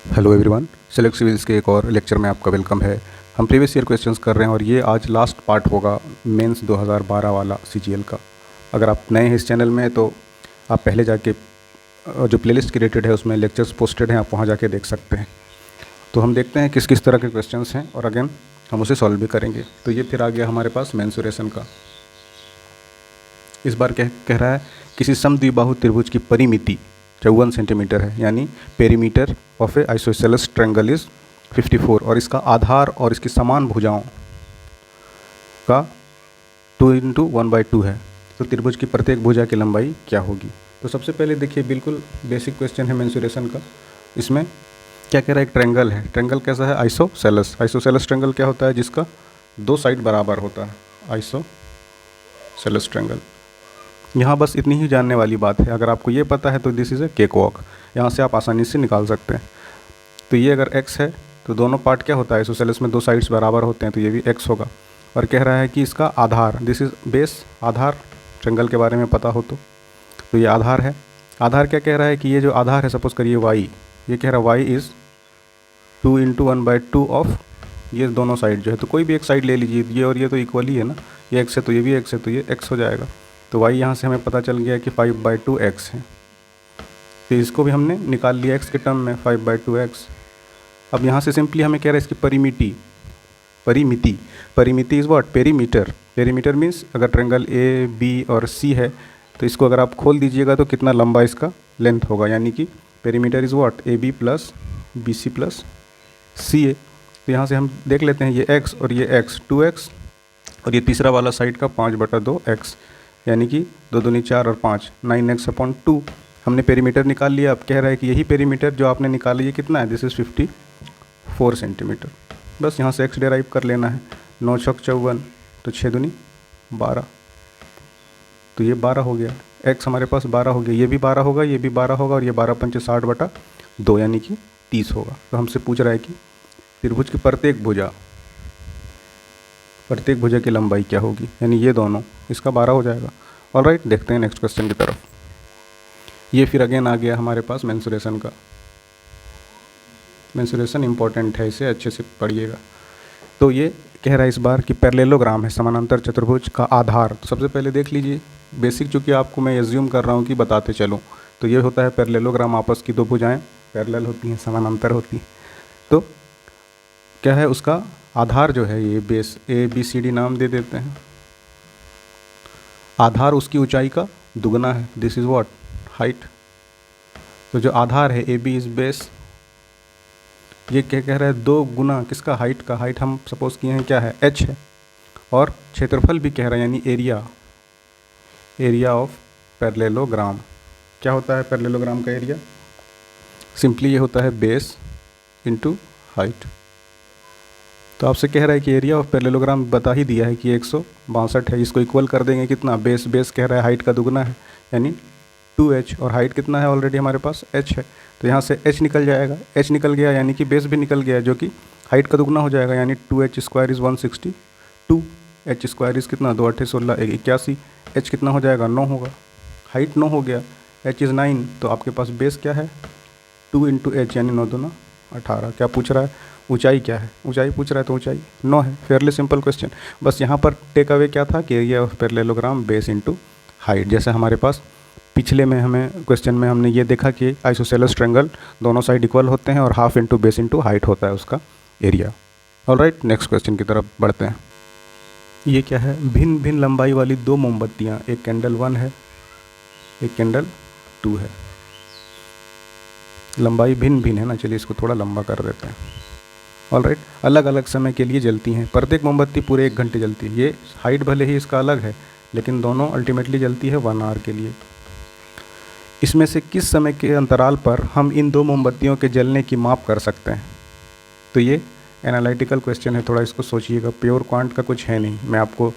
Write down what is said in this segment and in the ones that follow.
Hello everyone, select civils के एक और लेक्चर में आपका वेलकम है। हम प्रीवियस ईयर क्वेश्चंस कर रहे हैं और ये आज लास्ट पार्ट होगा मेंस 2012 वाला सीजीएल का। अगर आप नए हैं इस चैनल में तो आप पहले जाके जो प्लेलिस्ट क्रिएटेड है उसमें लेक्चर्स पोस्टेड हैं, आप वहाँ जाके देख सकते हैं। तो हम देखते हैं किस किस तरह के क्वेश्चंस हैं और अगेन हम उसे सॉल्व भी करेंगे। तो ये फिर आ गया हमारे पास मेंसुरेशन का। इस बार कह रहा है किसी समद्विबाहु त्रिभुज की परिमिति 54 सेंटीमीटर है, यानी perimeter of A isosceles triangle is 54 और इसका आधार और इसकी समान भुजाओं का 2 × 1/2 है। तो त्रिभुज की प्रत्येक भुजा की लंबाई क्या होगी। तो सबसे पहले देखिए, बिल्कुल बेसिक क्वेश्चन है मेंसुरेशन का। इसमें क्या कह रहा है, एक ट्रायंगल है। ट्रायंगल कैसा है, आइसोसेलेस। आइसोसेलेस ट्रायंगल क्या होता है, जिसका दो साइड बराबर होता है, आइसोसेलेस ट्रायंगल। यहाँ बस इतनी ही जानने वाली बात है। अगर आपको ये पता है तो this is a cake walk, यहाँ से आप आसानी से निकाल सकते हैं। तो ये अगर x है तो दोनों पार्ट क्या होता है, आइसोसेलेस में दो साइड्स बराबर होते हैं, तो ये भी x होगा। और कह रहा है कि इसका आधार, दिस इज़ बेस, आधार ट्रायंगल के बारे में पता हो तो ये आधार है। आधार क्या कह रहा है कि ये जो आधार है, सपोज करिए y, ये कह रहा है y इज़ 2 × 1/2 ऑफ ये दोनों साइड जो है। तो कोई भी एक साइड ले लीजिए, ये और ये तो इक्वल ही है ना, ये x है तो ये भी x है, तो ये x हो जाएगा। तो y यहाँ से हमें पता चल गया कि 5/2 x है। तो इसको भी हमने निकाल लिया x के टर्म में, 5/2 x। अब यहाँ से सिंपली हमें कह रहा है इसकी परिमिति is what, perimeter. Perimeter means अगर ट्रायंगल ए बी और सी है तो इसको अगर आप खोल दीजिएगा तो कितना लंबा इसका लेंथ होगा, यानी कि perimeter is what, A B plus B C plus C A. तो यहाँ से हम देख लेते हैं, ये x और ये x 2x और ये तीसरा वाला साइड का 5/2 x, यानी कि 2 दूनी 4 और 5 9x/2। हमने पेरीमीटर निकाल लिया। अब कह रहा है कि यही पेरीमीटर जो आपने निकाला ये कितना है, दिस इज़ 54 सेंटीमीटर। बस यहाँ से x डेराइव कर लेना है। 9 × 54 तो 6 दूनी 12, तो ये 12 हो गया। x हमारे पास 12 हो गया, ये भी 12 होगा, ये भी 12 होगा और ये 12 × 5 = 60/2, यानी कि 30 होगा। तो हमसे पूछ रहा है कि त्रिभुज की प्रत्येक भुजा की लंबाई क्या होगी, यानी ये दोनों, इसका 12 हो जाएगा। ऑलराइट, देखते हैं नेक्स्ट क्वेश्चन की तरफ। ये फिर अगेन आ गया हमारे पास मेंसुरेशन का। मेंसुरेशन इंपॉर्टेंट है, इसे अच्छे से पढ़िएगा। तो ये कह रहा है इस बार कि पैरेललोग्राम है, समानांतर चतुर्भुज का आधार। तो सबसे पहले देख लीजिए बेसिक, चूँकि आपको मैं एज्यूम कर रहा हूँ कि बताते चलूँ, तो ये होता है पैरेललोग्राम, आपस की दो भुजाएँ पैरेलल होती हैं, समानांतर होती हैं। तो क्या है, उसका आधार जो है, ये बेस ABCD नाम दे देते हैं। आधार उसकी ऊंचाई का दुगना है, दिस इज़ व्हाट, हाइट। तो जो आधार है AB इज़ बेस, ये क्या कह रहा है, 2 गुना किसका, हाइट का। हाइट हम सपोज किए हैं क्या है, h है। और क्षेत्रफल भी कह रहा है, यानी एरिया ऑफ पैरेललोग्राम। क्या होता है पैरेललोग्राम का एरिया, सिंपली ये होता है बेस इंटू हाइट। तो आपसे कह रहा है कि एरिया ऑफ पैरेललोग्राम बता ही दिया है कि 162 है। इसको इक्वल कर देंगे कितना, बेस कह रहा है हाइट का दुगना है, यानी 2h, और हाइट कितना है ऑलरेडी हमारे पास, h है। तो यहाँ से h निकल जाएगा, h निकल गया यानी कि बेस भी निकल गया, जो कि हाइट का दुगना हो जाएगा, यानी 2h² इज़ 162, h² इज़ कितना, 2 × 8 = 16, 81। h कितना हो जाएगा, 9 होगा। हाइट 9 हो गया, h इज़ 9, तो आपके पास बेस क्या है, 2 × h, यानी 9 दूना 18। क्या पूछ रहा है, ऊंचाई क्या है, ऊंचाई पूछ रहा है, तो ऊंचाई 9 है। Fairlie simple question. बस यहाँ पर टेक अवे क्या था कि area of parallelogram base into height. जैसे हमारे पास पिछले में हमें क्वेश्चन में हमने ये देखा कि आइसोसेलेस ट्रायंगल दोनों साइड इक्वल होते हैं और half into base into height होता है उसका एरिया। ऑलराइट, नेक्स्ट क्वेश्चन की तरफ बढ़ते हैं। ये क्या है, भिन्न भिन्न लंबाई वाली 2 मोमबत्तियाँ, एक कैंडल 1 है, एक कैंडल 2 है। लंबाई भिन्न भिन्न है ना, चलिए इसको थोड़ा लंबा कर देते हैं। ऑलराइट, अलग अलग समय के लिए जलती हैं। प्रत्येक मोमबत्ती पूरे 1 घंटे जलती है। ये हाइट भले ही इसका अलग है, लेकिन दोनों अल्टीमेटली जलती है 1 आवर के लिए। इसमें से किस समय के अंतराल पर हम इन 2 मोमबत्तियों के जलने की माप कर सकते हैं। तो ये एनालिटिकल क्वेश्चन है, थोड़ा इसको सोचिएगा। प्योर क्वांट का कुछ है नहीं, मैं आपको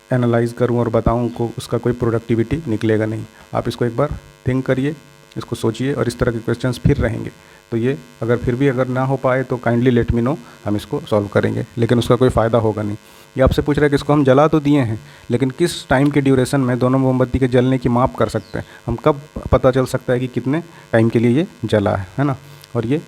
एनालाइज करूँ और बताऊँ को उसका कोई प्रोडक्टिविटी निकलेगा नहीं। आप इसको एक बार थिंक करिए, इसको सोचिए, और इस तरह के क्वेश्चंस फिर रहेंगे। तो ये अगर फिर भी अगर ना हो पाए तो काइंडली लेट मी नो, हम इसको सॉल्व करेंगे, लेकिन उसका कोई फ़ायदा होगा नहीं। ये आपसे पूछ रहा है कि इसको हम जला तो दिए हैं, लेकिन किस टाइम के ड्यूरेशन में दोनों मोमबत्ती के जलने की माप कर सकते हैं। हम कब पता चल सकता है कि कितने टाइम के लिए ये जला है ना। और ये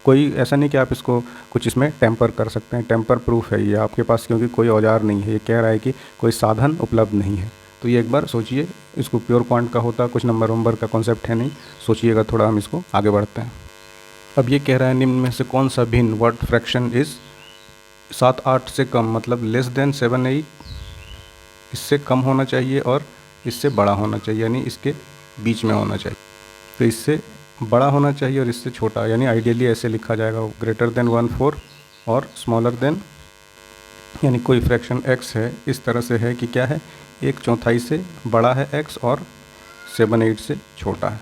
कोई ऐसा नहीं कि आप इसको कुछ इसमें टेम्पर कर सकते हैं, टेम्पर प्रूफ है ये आपके पास, क्योंकि कोई औजार नहीं है। ये कह रहा है कि कोई साधन उपलब्ध नहीं है। तो ये एक बार सोचिए, इसको प्योर क्वांट का होता, कुछ नंबर वंबर का कॉन्सेप्ट है नहीं, सोचिएगा थोड़ा, हम इसको आगे बढ़ते हैं। अब ये कह रहा है निम्न में से कौन सा भिन्न वर्ड फ्रैक्शन इज़ 7-8 से कम, मतलब लेस देन 7-8, इससे कम होना चाहिए और इससे बड़ा होना चाहिए, यानी इसके बीच में होना चाहिए। तो इससे बड़ा होना चाहिए और इससे छोटा, यानी आइडियली ऐसे लिखा जाएगा, ग्रेटर देन 1/4 और स्मॉलर देन, यानी कोई फ्रैक्शन x है इस तरह से है कि क्या है, 1/4 से बड़ा है x और 7/8 से छोटा है।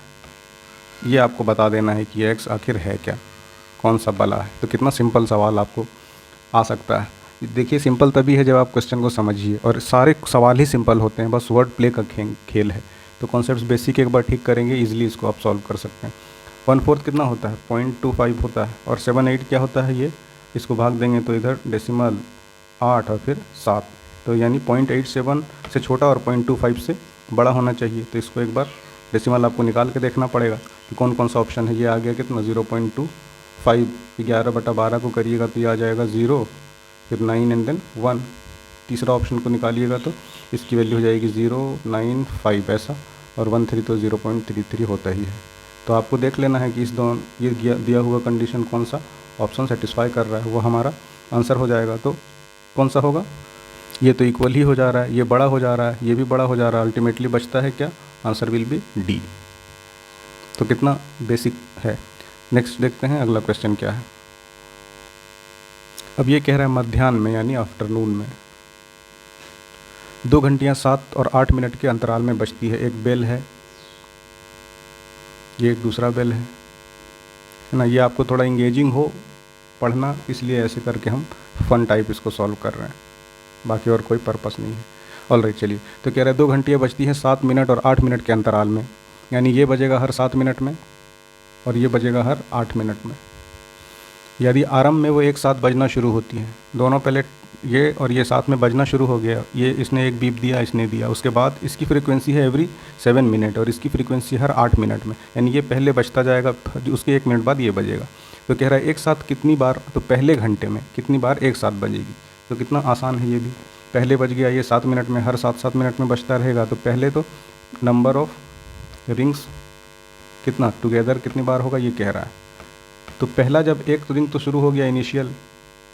ये आपको बता देना है कि ये x आखिर है क्या, कौन सा बला है। तो कितना सिंपल सवाल आपको आ सकता है। देखिए सिंपल तभी है जब आप क्वेश्चन को समझिए, और सारे सवाल ही सिंपल होते हैं, बस वर्ड प्ले का खेल है। तो कॉन्सेप्ट्स बेसिक एक बार ठीक करेंगे, इजीली इसको आप सॉल्व कर सकते हैं। 1/4 कितना होता है, 0.25 होता है, और 7/8 क्या होता है, ये इसको भाग देंगे तो इधर डेसिमल 8 और फिर 7, तो यानी 0.87 से छोटा और 0.25 से बड़ा होना चाहिए। तो इसको एक बार डेसिमल आपको निकाल के देखना पड़ेगा कि कौन कौन सा ऑप्शन है। ये आ गया कितना, 0.25, 11/12 को करिएगा तो ये आ जाएगा 0, फिर 9 एंड देन 1। तीसरा ऑप्शन को निकालिएगा तो इसकी वैल्यू हो जाएगी 0.95 ऐसा, और 1/3 तो 0.33 होता ही है। तो आपको देख लेना है कि इस दोनों ये दिया हुआ कंडीशन कौन सा ऑप्शन सेटिस्फाई कर रहा है, वो हमारा आंसर हो जाएगा। तो कौन सा होगा, ये तो इक्वल ही हो जा रहा है, ये बड़ा हो जा रहा है, ये भी बड़ा हो जा रहा है, अल्टीमेटली बचता है क्या, आंसर विल बी डी। तो कितना बेसिक है। नेक्स्ट देखते हैं अगला क्वेश्चन क्या है। अब ये कह रहा है मध्याह्न में यानी आफ्टरनून में 2 घंटियाँ 7 और 8 मिनट के अंतराल में बजती है। एक बेल है, ये एक दूसरा बेल है ना। ये आपको थोड़ा इंगेजिंग हो पढ़ना, इसलिए ऐसे करके हम फन टाइप इसको सॉल्व कर रहे हैं, बाकी और कोई पर्पस नहीं है। ऑलराइट चलिए, तो कह रहा है 2 घंटियाँ बजती हैं 7 मिनट और 8 मिनट के अंतराल में, यानी ये बजेगा हर 7 मिनट में और ये बजेगा हर 8 मिनट में। यदि आरंभ में वो एक साथ बजना शुरू होती है, दोनों पहले ये और ये साथ में बजना शुरू हो गया, ये इसने एक बीप दिया, इसने दिया, उसके बाद इसकी फ्रीक्वेंसी है एवरी 7 मिनट और इसकी फ्रीक्वेंसी हर 8 मिनट में, यानी ये पहले बजता जाएगा, उसके 1 मिनट बाद ये बजेगा। तो कह रहा है एक साथ कितनी बार, तो पहले घंटे में कितनी बार एक साथ बजेगी। तो कितना आसान है ये भी, पहले बज गया ये 7 मिनट में, हर 7-7 मिनट में बजता रहेगा। तो पहले तो नंबर ऑफ रिंग्स कितना टुगेदर कितनी बार होगा ये कह रहा है। तो पहला जब एक रिंग तो शुरू हो गया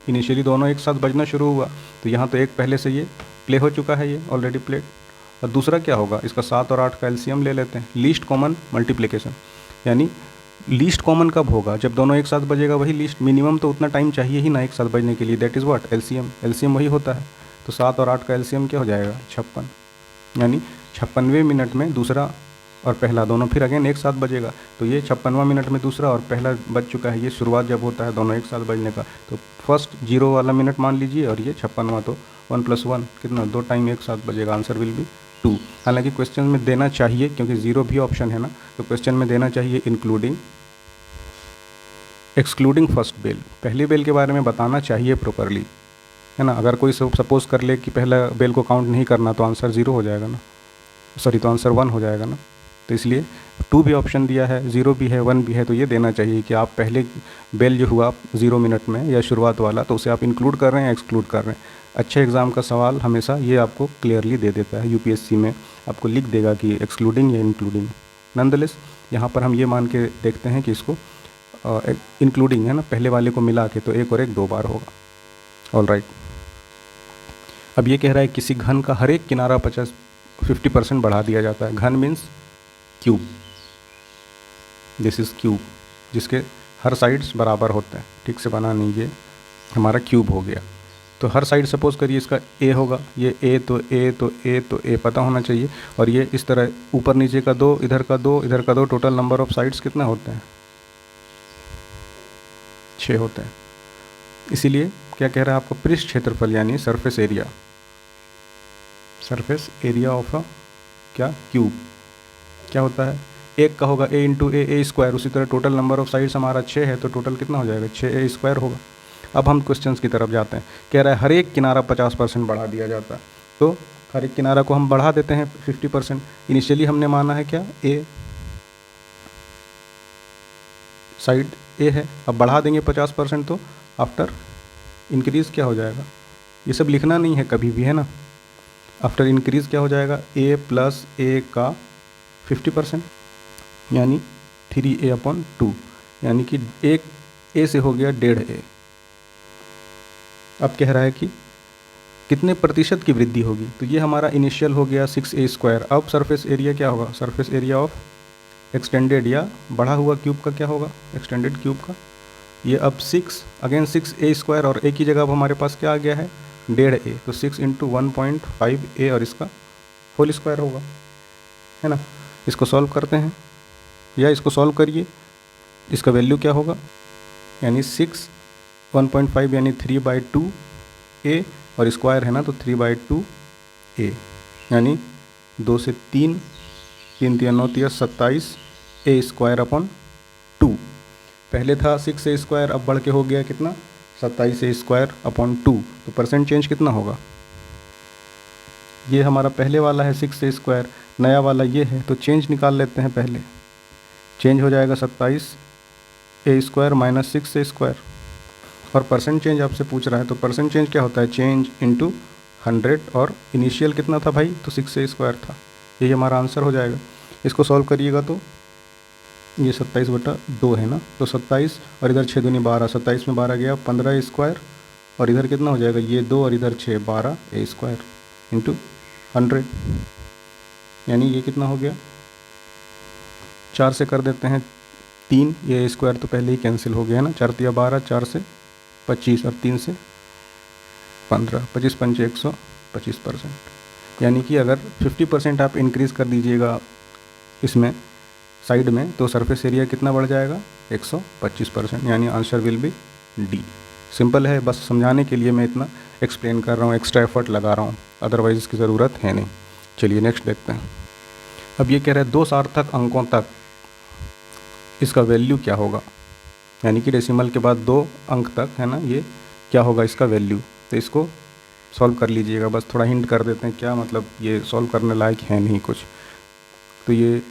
इनिशियली दोनों एक साथ बजना शुरू हुआ, तो यहाँ तो एक पहले से ये प्ले हो चुका है, ये ऑलरेडी प्लेड। और दूसरा क्या होगा, इसका 7 और 8 का एलसीएम ले लेते हैं, लीस्ट कॉमन मल्टीप्लिकेशन, यानी लीस्ट कॉमन कब होगा, जब दोनों एक साथ बजेगा, वही लीस्ट, मिनिमम तो उतना टाइम चाहिए ही ना एक साथ बजने के लिए, दैट इज़ व्हाट एलसीएम वही होता है। तो 7 और 8 का एलसीएम क्या हो जाएगा 56, यानी 56वें मिनट में दूसरा और पहला दोनों फिर अगेन एक साथ बजेगा। तो ये 56वां मिनट में दूसरा और पहला बज चुका है, ये शुरुआत जब होता है दोनों एक साथ बजने का। तो फर्स्ट 0 वाला मिनट मान लीजिए और ये 56वां, तो 1 + 1 कितना, 2 टाइम एक साथ बजेगा, आंसर विल बी 2। हालांकि क्वेश्चन में देना चाहिए, क्योंकि 0 भी ऑप्शन है ना, तो क्वेश्चन में देना चाहिए इंक्लूडिंग एक्सक्लूडिंग फर्स्ट बेल, पहली बेल के बारे में बताना चाहिए प्रॉपरली, है ना। अगर कोई सपोज कर ले कि पहला बेल को काउंट नहीं करना, तो आंसर 0 हो जाएगा ना, सॉरी, तो आंसर 1 हो जाएगा ना। तो इसलिए 2 भी ऑप्शन दिया है, 0 भी है, 1 भी है, तो ये देना चाहिए कि आप पहले बेल जो हुआ 0 मिनट में या शुरुआत वाला, तो उसे आप इंक्लूड कर रहे हैं, एक्सक्लूड कर रहे हैं। अच्छे एग्जाम का सवाल हमेशा ये आपको क्लियरली दे देता है, यूपीएससी में आपको लिख देगा कि एक्सक्लूडिंग या इंक्लूडिंग। नंदलेस यहाँ पर हम ये मान के देखते हैं कि इसको इंक्लूडिंग है ना, पहले वाले को मिला के, तो 1 और 1 2 बार होगा। ऑलराइट, अब ये कह रहा है किसी घन का हर एक किनारा 50% बढ़ा दिया जाता है। घन means cube, this is cube, जिसके हर साइड्स बराबर होते हैं, ठीक से बना नहीं, ये हमारा क्यूब हो गया। तो हर साइड सपोज करिए इसका ए होगा, ये ए तो ए तो ए तो ए पता होना चाहिए, और ये इस तरह ऊपर नीचे का 2, इधर का 2, इधर का 2, टोटल नंबर ऑफ साइड्स कितना होते हैं, 6 होते हैं। इसीलिए क्या कह रहा है आपको, पृष्ठ क्षेत्रफल यानी सरफेस एरिया ऑफ अ क्या क्यूब क्या होता है, एक का होगा a × a स्क्वायर, उसी तरह टोटल नंबर ऑफ साइड्स हमारा 6 है, तो टोटल कितना हो जाएगा 6a² होगा। अब हम क्वेश्चंस की तरफ जाते हैं, कह रहा है हर एक किनारा 50% बढ़ा दिया जाता है। तो हर एक किनारा को हम बढ़ा देते हैं 50%। इनिशियली हमने माना है क्या, ए साइड ए है। अब बढ़ा देंगे 50% तो आफ्टर इंक्रीज़ क्या हो जाएगा, ये सब लिखना नहीं है कभी भी, है ना। आफ्टर इंक्रीज़ क्या हो जाएगा, ए प्लस ए का 50%, यानी 3a/2, यानी कि एक ए से हो गया 1.5 a। अब कह रहा है कि कितने प्रतिशत की वृद्धि होगी, तो ये हमारा इनिशियल हो गया 6a²। अब सरफेस एरिया क्या होगा, सरफेस एरिया ऑफ एक्सटेंडेड या बढ़ा हुआ क्यूब का क्या होगा, एक्सटेंडेड क्यूब का, ये अब 6 अगेन 6a² और a की जगह अब हमारे पास क्या आ गया है 1.5a, तो 6 × 1.5a और इसका होल स्क्वायर होगा, है ना। इसको सॉल्व करते हैं या इसको सॉल्व करिए, इसका वैल्यू क्या होगा, यानी 6 1.5 यानी 3/2a और स्क्वायर है ना, तो 3/2a, यानी 2 से 3, 3 × 9 = 27 a²/2। पहले था 6a², अब बढ़ के हो गया कितना 27 a²/2, तो परसेंट चेंज कितना होगा, ये हमारा पहले वाला है 6a², नया वाला ये है, तो चेंज निकाल लेते हैं पहले। चेंज हो जाएगा 27 a² - 6a², और परसेंट चेंज आपसे पूछ रहा है, तो परसेंट चेंज क्या होता है, चेंज इंटू 100, और इनिशियल कितना था भाई, तो 6a² था, यही हमारा आंसर हो जाएगा। इसको सॉल्व करिएगा तो ये 27/2 है ना, तो 27 और इधर 6 दूनी 12, 27 में 12 गया 15a², और इधर कितना हो जाएगा, ये 2 और इधर 6, 12a² इंटू 100, यानी ये कितना हो गया, 4 से कर देते हैं 3, ये a² तो पहले ही कैंसिल हो गया है ना, 4 × 12, 4 से 25 और 3 से 15, 25 × 5 = 125%, यानी कि अगर 50% आप इंक्रीज़ कर दीजिएगा इसमें साइड में, तो सरफेस एरिया कितना बढ़ जाएगा 125%, यानी answer will be D. Simple है, बस समझाने के लिए मैं इतना एक्सप्लेन कर रहा हूँ, एक्स्ट्रा एफर्ट लगा रहा हूँ, अदरवाइज़ इसकी ज़रूरत है नहीं। चलिए नेक्स्ट देखते हैं। अब ये कह रहा है 2 सार्थक अंकों तक इसका वैल्यू क्या होगा, यानी कि डेसिमल के बाद 2 अंक तक, है ना, ये क्या होगा इसका वैल्यू। तो इसको सॉल्व कर लीजिएगा, बस थोड़ा हिंट कर देते हैं क्या, मतलब ये सॉल्व करने लायक है नहीं कुछ। तो ये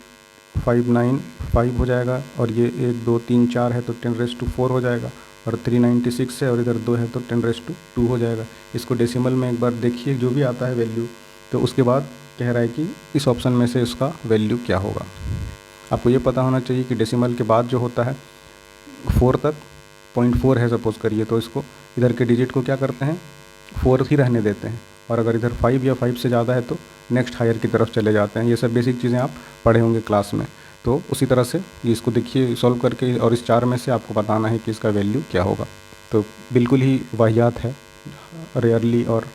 595 हो जाएगा, और ये 1 2 3 4 है तो 10⁴ हो जाएगा, और 396 है और इधर 2 है तो 10⁻² हो जाएगा। इसको डेसिमल में एक बार देखिए जो भी आता है वैल्यू, तो उसके बाद कह रहा है कि इस ऑप्शन में से उसका वैल्यू क्या होगा। आपको ये पता होना चाहिए कि डेसिमल के बाद जो होता है 4 तक 0.4 है सपोज़ करिए, तो इसको इधर के डिजिट को क्या करते हैं 4 ही रहने देते हैं, और अगर इधर 5 या 5 से ज़्यादा है तो नेक्स्ट हायर की तरफ चले जाते हैं। ये सब बेसिक चीज़ें आप पढ़े होंगे क्लास में, तो उसी तरह से ये इसको देखिए सॉल्व करके, और इस 4 में से आपको बताना है कि इसका वैल्यू क्या होगा। तो बिल्कुल ही वाहियात है, रेयरली, और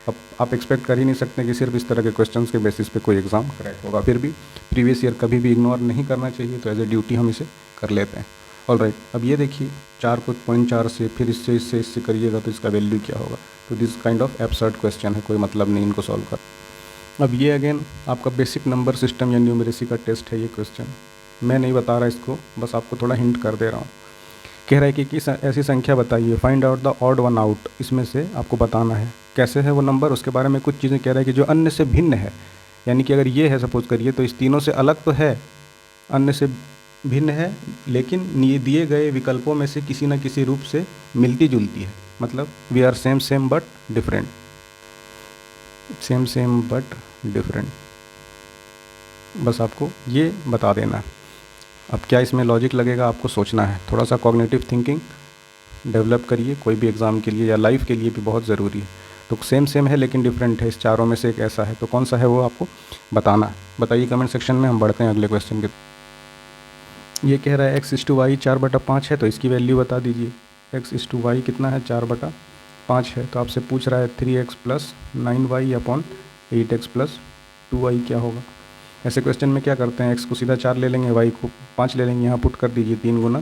अब आप एक्सपेक्ट कर ही नहीं सकते कि सिर्फ इस तरह के क्वेश्चंस के बेसिस पे कोई एग्ज़ाम क्रैक होगा। फिर भी प्रीवियस ईयर कभी भी इग्नोर नहीं करना चाहिए, तो एज ए ड्यूटी हम इसे कर लेते हैं। ऑलराइट, अब ये देखिए 4 को 0.4 से फिर इससे करिएगा तो इसका वैल्यू क्या होगा। तो this kind of absurd question है, कोई मतलब नहीं इनको सॉल्व कर। अब ये अगेन आपका बेसिक नंबर सिस्टम या न्यूमरेसी का टेस्ट है ये क्वेश्चन, मैं नहीं बता रहा इसको, बस आपको थोड़ा हिंट कर दे रहा हूँ। कह रहा है कि किस ऐसी संख्या बताइए, find out the odd one out, इसमें से आपको बताना है कैसे है वो नंबर, उसके बारे में कुछ चीज़ें कह रहा है कि जो अन्य से भिन्न है, यानी कि अगर ये है सपोज करिए तो इस तीनों से अलग तो है, अन्य से भिन्न है, लेकिन दिए गए विकल्पों में से किसी न किसी रूप से मिलती जुलती है, मतलब we are same but different, same but different, बस आपको ये बता देना है। अब क्या इसमें लॉजिक लगेगा आपको सोचना है, थोड़ा सा कॉग्निटिव थिंकिंग डेवलप करिए, कोई भी एग्ज़ाम के लिए या लाइफ के लिए भी बहुत ज़रूरी है। तो सेम है लेकिन डिफरेंट है, इस चारों में से एक ऐसा है, तो कौन सा है वो आपको बताना है। बताइए कमेंट सेक्शन में, हम बढ़ते हैं अगले क्वेश्चन के। ये कह रहा है x/y 4/5 है, तो इसकी वैल्यू बता दीजिए। x/y कितना है 4/5 है, तो आपसे पूछ रहा है 3x + 9y/8x + 2y क्या होगा। ऐसे क्वेश्चन में क्या करते हैं, x को सीधा 4 ले लेंगे, y को 5 ले लेंगे, यहाँ पुट कर दीजिए 3 ×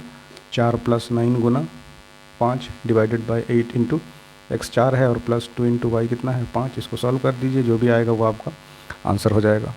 4 + 9 × 5 / 8 इंटू x 4 है और +2 × y कितना है 5। इसको सॉल्व कर दीजिए, जो भी आएगा वो आपका आंसर हो जाएगा।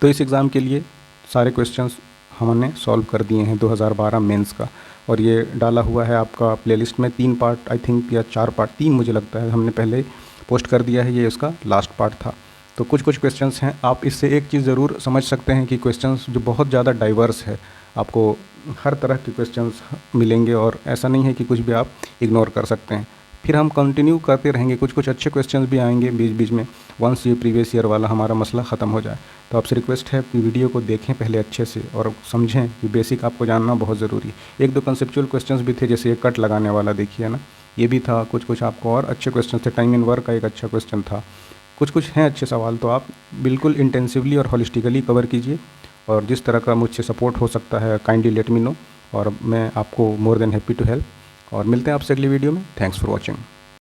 तो इस एग्ज़ाम के लिए सारे क्वेश्चंस हमने सॉल्व कर दिए हैं 2012 मेंस का, और ये डाला हुआ है आपका प्लेलिस्ट में 3 पार्ट आई थिंक, या 4 पार्ट, 3 मुझे लगता है हमने पहले पोस्ट कर दिया है, ये उसका लास्ट पार्ट था। तो कुछ क्वेश्चंस हैं, आप इससे एक चीज़ ज़रूर समझ सकते हैं कि क्वेश्चंस जो बहुत ज़्यादा डाइवर्स है, आपको हर तरह के क्वेश्चंस मिलेंगे और ऐसा नहीं है कि कुछ भी आप इग्नोर कर सकते हैं। फिर हम कंटिन्यू करते रहेंगे, कुछ कुछ अच्छे क्वेश्चंस भी आएंगे बीच बीच में, वंस ये प्रीवियस ईयर वाला हमारा मसला ख़त्म हो जाए। तो आपसे रिक्वेस्ट है कि वीडियो को देखें पहले अच्छे से और समझें कि बेसिक आपको जानना बहुत ज़रूरी है। एक दो कंसेप्चुअल क्वेश्चंस भी थे, जैसे ये कट लगाने वाला देखिए ना, ये भी था। कुछ कुछ आपको और अच्छे क्वेश्चन थे, टाइम इन वर्क का एक अच्छा क्वेश्चन था। कुछ कुछ हैं अच्छे सवाल, तो आप बिल्कुल इंटेंसिवली और होलिस्टिकली कवर कीजिए। और जिस तरह का मुझसे सपोर्ट हो सकता है काइंडली लेट मी नो, और मैं आपको more than happy to help. और मिलते हैं आपसे अगली वीडियो में। Thanks for watching.